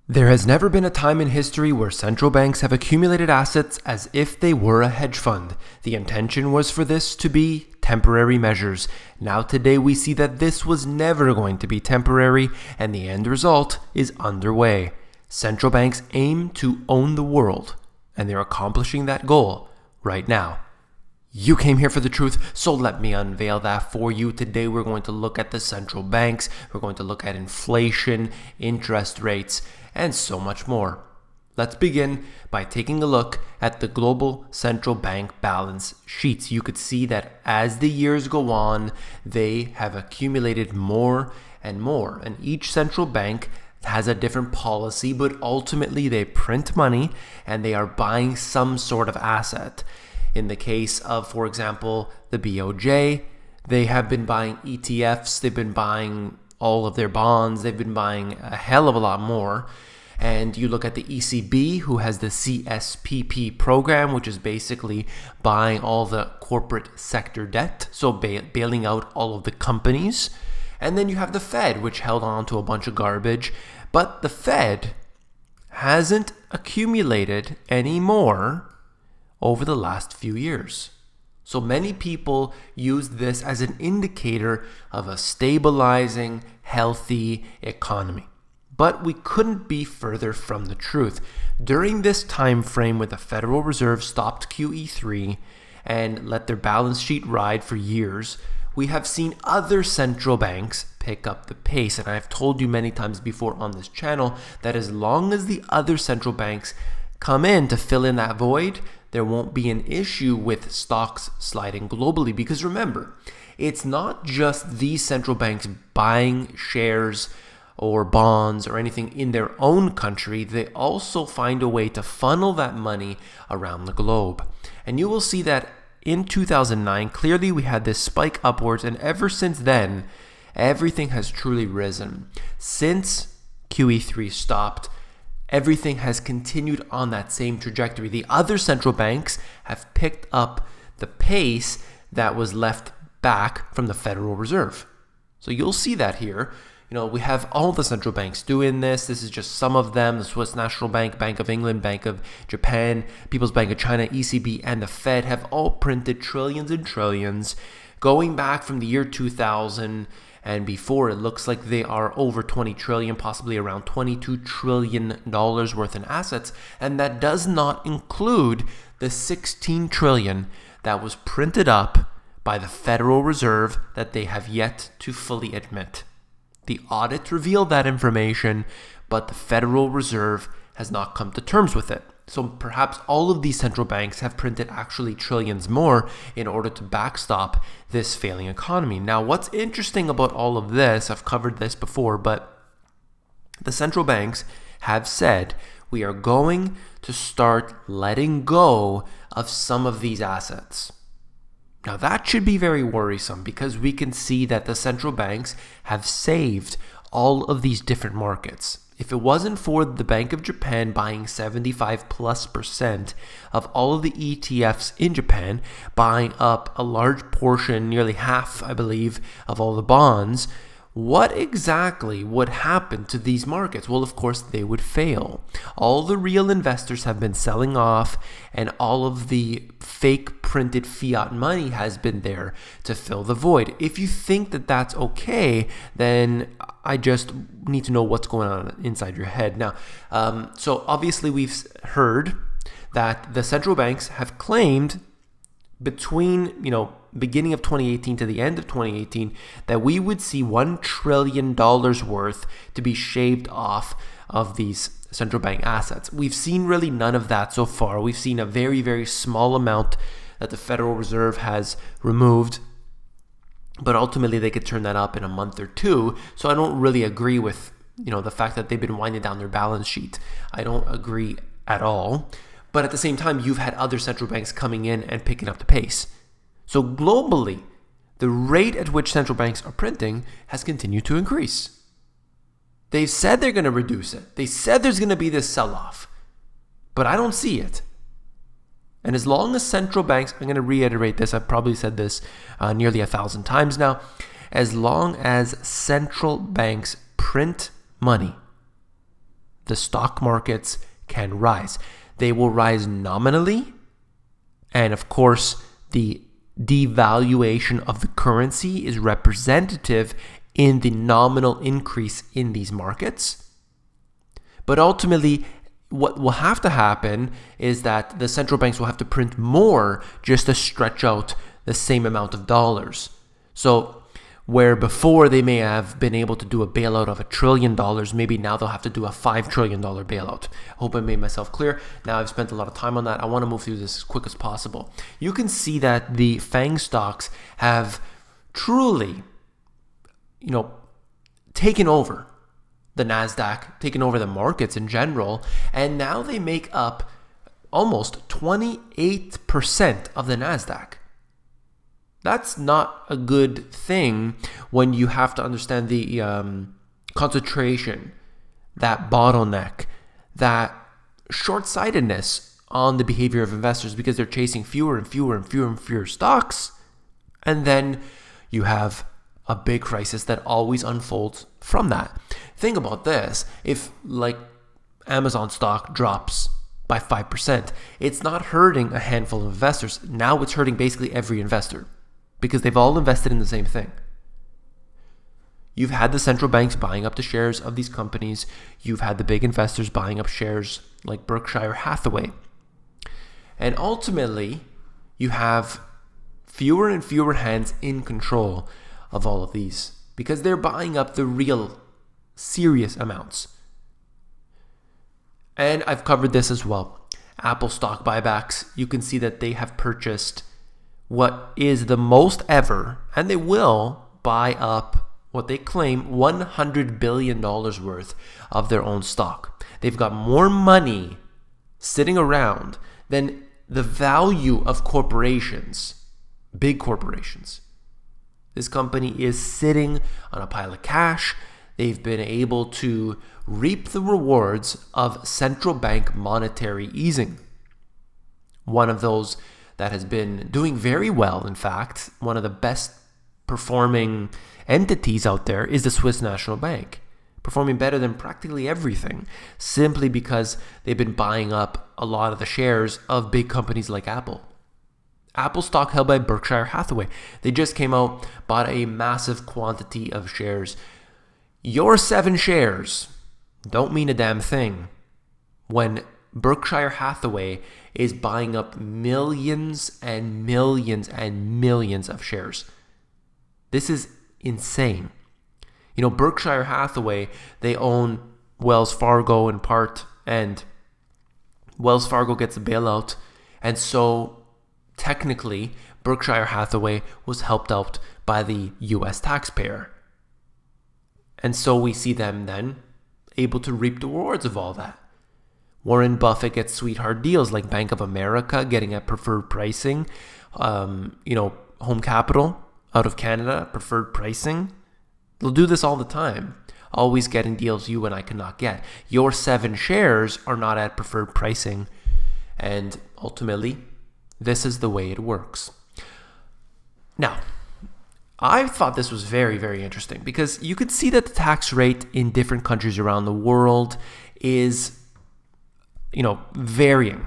There has never been a time in history where central banks have accumulated assets as if they were a hedge fund. The intention was for this to be temporary measures. Now today we see that this was never going to be temporary, and the end result is underway. Central banks aim to own the world, and they're accomplishing that goal right now. You came here for the truth, so let me unveil that for you. Today we're going to look at the central banks, we're going to look at inflation, interest rates, and so much more. Let's begin by taking a look at the global central bank balance sheets. You could see that as the years go on, they have accumulated more and more, and each central bank has a different policy, but ultimately they print money and they are buying some sort of asset. In the case of, for example, the BOJ, they have been buying ETFs, they've been buying all of their bonds, they've been buying a hell of a lot more. And you look at the ECB, who has the CSPP program, which is basically buying all the corporate sector debt, so bailing out all of the companies. And then you have the Fed, which held on to a bunch of garbage. But the Fed hasn't accumulated any more over the last few years. So many people use this as an indicator of a stabilizing, healthy economy. But we couldn't be further from the truth. During this time frame where the Federal Reserve stopped QE3 and let their balance sheet ride for years, we have seen other central banks pick up the pace. And I've told you many times before on this channel that as long as the other central banks come in to fill in that void, there won't be an issue with stocks sliding globally. Because remember, it's not just these central banks buying shares or bonds or anything in their own country. They also find a way to funnel that money around the globe. And you will see that in 2009, clearly we had this spike upwards, and ever since then, everything has truly risen. Since QE3 stopped, everything has continued on that same trajectory. The other central banks have picked up the pace that was left back from the Federal Reserve. So you'll see that here. We have all the central banks doing this. This is just some of them. The Swiss National Bank, Bank of England, Bank of Japan, People's Bank of China, ECB, and the Fed have all printed trillions and trillions. Going back from the year 2000 and before, it looks like they are over 20 trillion, possibly around $22 trillion worth in assets. And that does not include the 16 trillion that was printed up by the Federal Reserve that they have yet to fully admit. The audit revealed that information, but the Federal Reserve has not come to terms with it. So perhaps all of these central banks have printed actually trillions more in order to backstop this failing economy. Now, what's interesting about all of this, I've covered this before, but the central banks have said we are going to start letting go of some of these assets. Now that should be very worrisome because we can see that the central banks have saved all of these different markets. If it wasn't for the Bank of Japan buying 75+% of all of the ETFs in Japan, buying up a large portion, nearly half, I believe, of all the bonds, what exactly would happen to these markets? Well, of course, they would fail. All the real investors have been selling off, and all of the fake printed fiat money has been there to fill the void. If you think that that's okay, then I just need to know what's going on inside your head. Now, so obviously we've heard that the central banks have claimed between, beginning of 2018 to the end of 2018, that we would see $1 trillion worth to be shaved off of these central bank assets. We've seen really none of that so far. We've seen a very, very small amount that the Federal Reserve has removed, but ultimately they could turn that up in a month or two. So I don't really agree with, the fact that they've been winding down their balance sheet. I don't agree at all. But at the same time, you've had other central banks coming in and picking up the pace. So globally, the rate at which central banks are printing has continued to increase. They've said they're going to reduce it. They said there's going to be this sell-off. But I don't see it. And as long as central banks, I'm going to reiterate this, I've probably said this nearly 1,000 times now, as long as central banks print money, the stock markets can rise. They will rise nominally, and of course, the devaluation of the currency is representative in the nominal increase in these markets. But ultimately, what will have to happen is that the central banks will have to print more just to stretch out the same amount of dollars. So where before they may have been able to do a bailout of $1 trillion, maybe now they'll have to do a $5 trillion bailout. I hope I made myself clear. Now I've spent a lot of time on that. I want to move through this as quick as possible. You can see that the FANG stocks have truly, taken over the NASDAQ, taken over the markets in general, and now they make up almost 28% of the NASDAQ. That's not a good thing when you have to understand the concentration, that bottleneck, that short-sightedness on the behavior of investors because they're chasing fewer and fewer stocks. And then you have a big crisis that always unfolds from that. Think about this. If like Amazon stock drops by 5%, it's not hurting a handful of investors. Now it's hurting basically every investor, because they've all invested in the same thing. You've had the central banks buying up the shares of these companies. You've had the big investors buying up shares like Berkshire Hathaway. And ultimately, you have fewer and fewer hands in control of all of these because they're buying up the real serious amounts. And I've covered this as well. Apple stock buybacks, you can see that they have purchased what is the most ever, and they will buy up what they claim $100 billion worth of their own stock. They've got more money sitting around than the value of corporations, big corporations. This company is sitting on a pile of cash. They've been able to reap the rewards of central bank monetary easing. One of those that has been doing very well, in fact, one of the best performing entities out there is the Swiss National Bank, performing better than practically everything, simply because they've been buying up a lot of the shares of big companies like Apple. Apple stock held by Berkshire Hathaway. They just came out, bought a massive quantity of shares. Your 7 shares don't mean a damn thing when Berkshire Hathaway is buying up millions and millions and millions of shares. This is insane. Berkshire Hathaway, they own Wells Fargo in part, and Wells Fargo gets a bailout. And so technically, Berkshire Hathaway was helped out by the US taxpayer. And so we see them then able to reap the rewards of all that. Warren Buffett gets sweetheart deals like Bank of America getting at preferred pricing. Home Capital out of Canada, preferred pricing. They'll do this all the time. Always getting deals you and I cannot get. Your 7 shares are not at preferred pricing. And ultimately, this is the way it works. Now, I thought this was very, very interesting because you could see that the tax rate in different countries around the world is varying.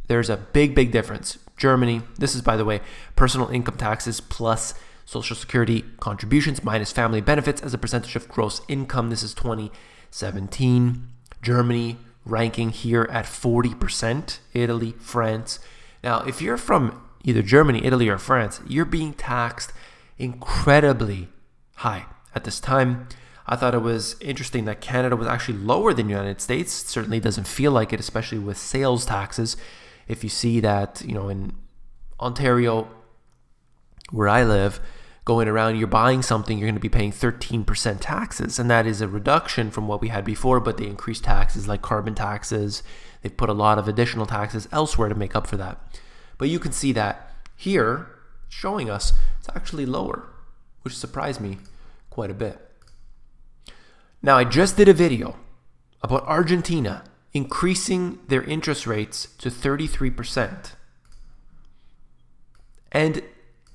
There's a big difference. Germany, this is, by the way, personal income taxes plus Social Security contributions minus family benefits as a percentage of gross income. This is 2017. Germany ranking here at 40%. Italy, France. Now, if you're from either Germany, Italy, or France, you're being taxed incredibly high at this time. I thought it was interesting that Canada was actually lower than the United States. It certainly doesn't feel like it, especially with sales taxes. If you see that, in Ontario, where I live, going around, you're buying something, you're going to be paying 13% taxes. And that is a reduction from what we had before, but they increased taxes like carbon taxes. They've put a lot of additional taxes elsewhere to make up for that. But you can see that here, showing us it's actually lower, which surprised me quite a bit. Now, I just did a video about Argentina increasing their interest rates to 33%. And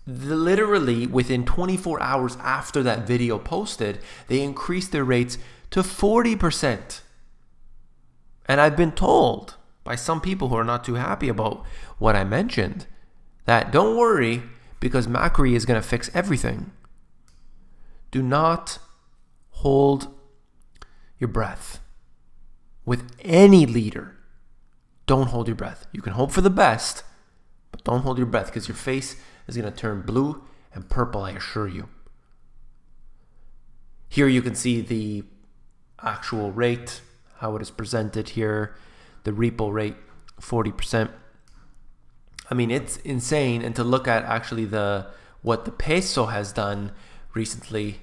literally within 24 hours after that video posted, they increased their rates to 40%. And I've been told by some people who are not too happy about what I mentioned that don't worry because Macri is going to fix everything. Do not hold your breath with any leader. Don't hold your breath. You can hope for the best, but don't hold your breath because your face is going to turn blue and purple, I assure you. Here you can see the actual rate, how it is presented here. The repo rate, 40%. I mean, it's insane. And to look at actually what the peso has done recently,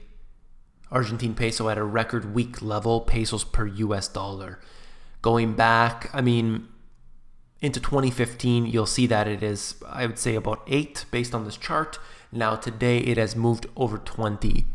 Argentine peso at a record week level, pesos per US dollar. Going back, I mean, into 2015, you'll see that it is, I would say, about 8 based on this chart. Now today it has moved over 20.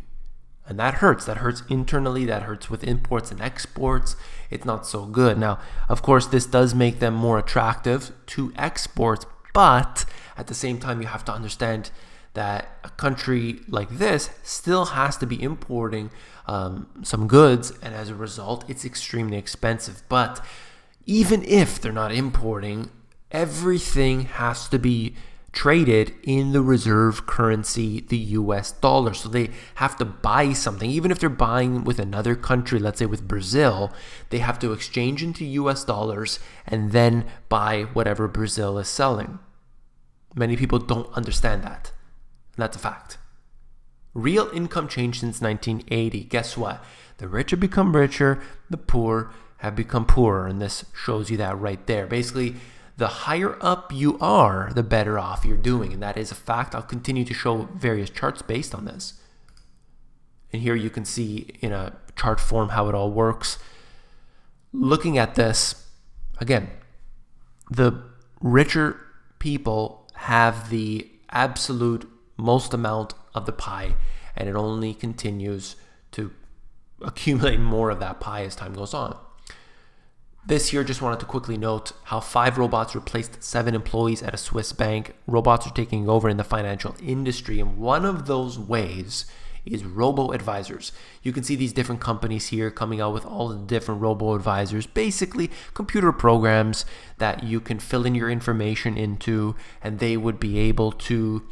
And that hurts. That hurts internally. That hurts with imports and exports. It's not so good. Now, of course, this does make them more attractive to exports. But at the same time, you have to understand that a country like this still has to be importing some goods. And as a result, it's extremely expensive. But even if they're not importing, everything has to be traded in the reserve currency, the US dollar. So they have to buy something. Even if they're buying with another country, let's say with Brazil, they have to exchange into US dollars and then buy whatever Brazil is selling. Many people don't understand that. And that's a fact. Real income change since 1980. Guess what? The rich have become richer, the poor have become poorer. And this shows you that right there. Basically, the higher up you are, the better off you're doing. And that is a fact. I'll continue to show various charts based on this. And here you can see in a chart form how it all works. Looking at this, again, the richer people have the absolute most amount of the pie, and it only continues to accumulate more of that pie as time goes on. This year, just wanted to quickly note how 5 robots replaced 7 employees at a Swiss bank. Robots are taking over in the financial industry, and one of those ways is robo-advisors. You can see these different companies here coming out with all the different robo-advisors, basically computer programs that you can fill in your information into, and they would be able to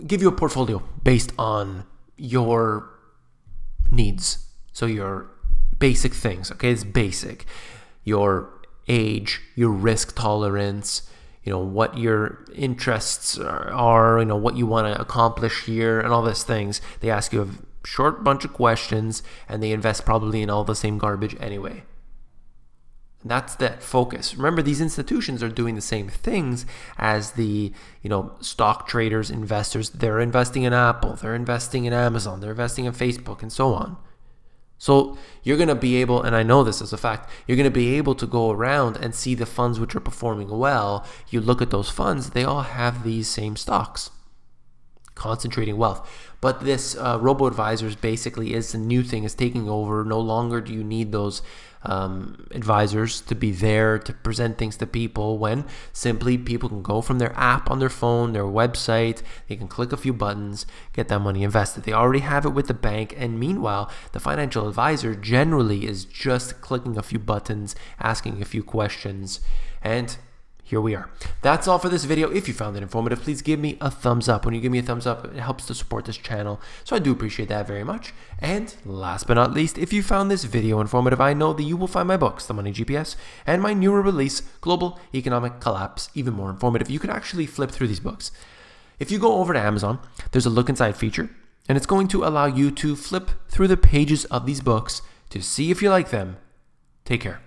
give you a portfolio based on your needs. So your basic things, okay? It's basic. Your age, your risk tolerance, what your interests are, what you want to accomplish here, and all these things. They ask you a short bunch of questions, and they invest probably in all the same garbage anyway. And that's that focus. Remember, these institutions are doing the same things as the, stock traders, investors. They're investing in Apple, they're investing in Amazon, they're investing in Facebook, and so on. So you're going to be able, and I know this as a fact, you're going to be able to go around and see the funds which are performing well. You look at those funds, they all have these same stocks, concentrating wealth. But this robo-advisors basically is the new thing, is taking over. No longer do you need those advisors to be there to present things to people, when simply people can go from their app on their phone, their website, they can click a few buttons, get that money invested. They already have it with the bank, and meanwhile, the financial advisor generally is just clicking a few buttons, asking a few questions, and here we are. That's all for this video. If you found it informative, please give me a thumbs up. When you give me a thumbs up, it helps to support this channel, so I do appreciate that very much. And last but not least, if you found this video informative, I know that you will find my books, The Money GPS, and my newer release, Global Economic Collapse, even more informative. You can actually flip through these books. If you go over to Amazon, there's a look inside feature, and it's going to allow you to flip through the pages of these books to see if you like them. Take care.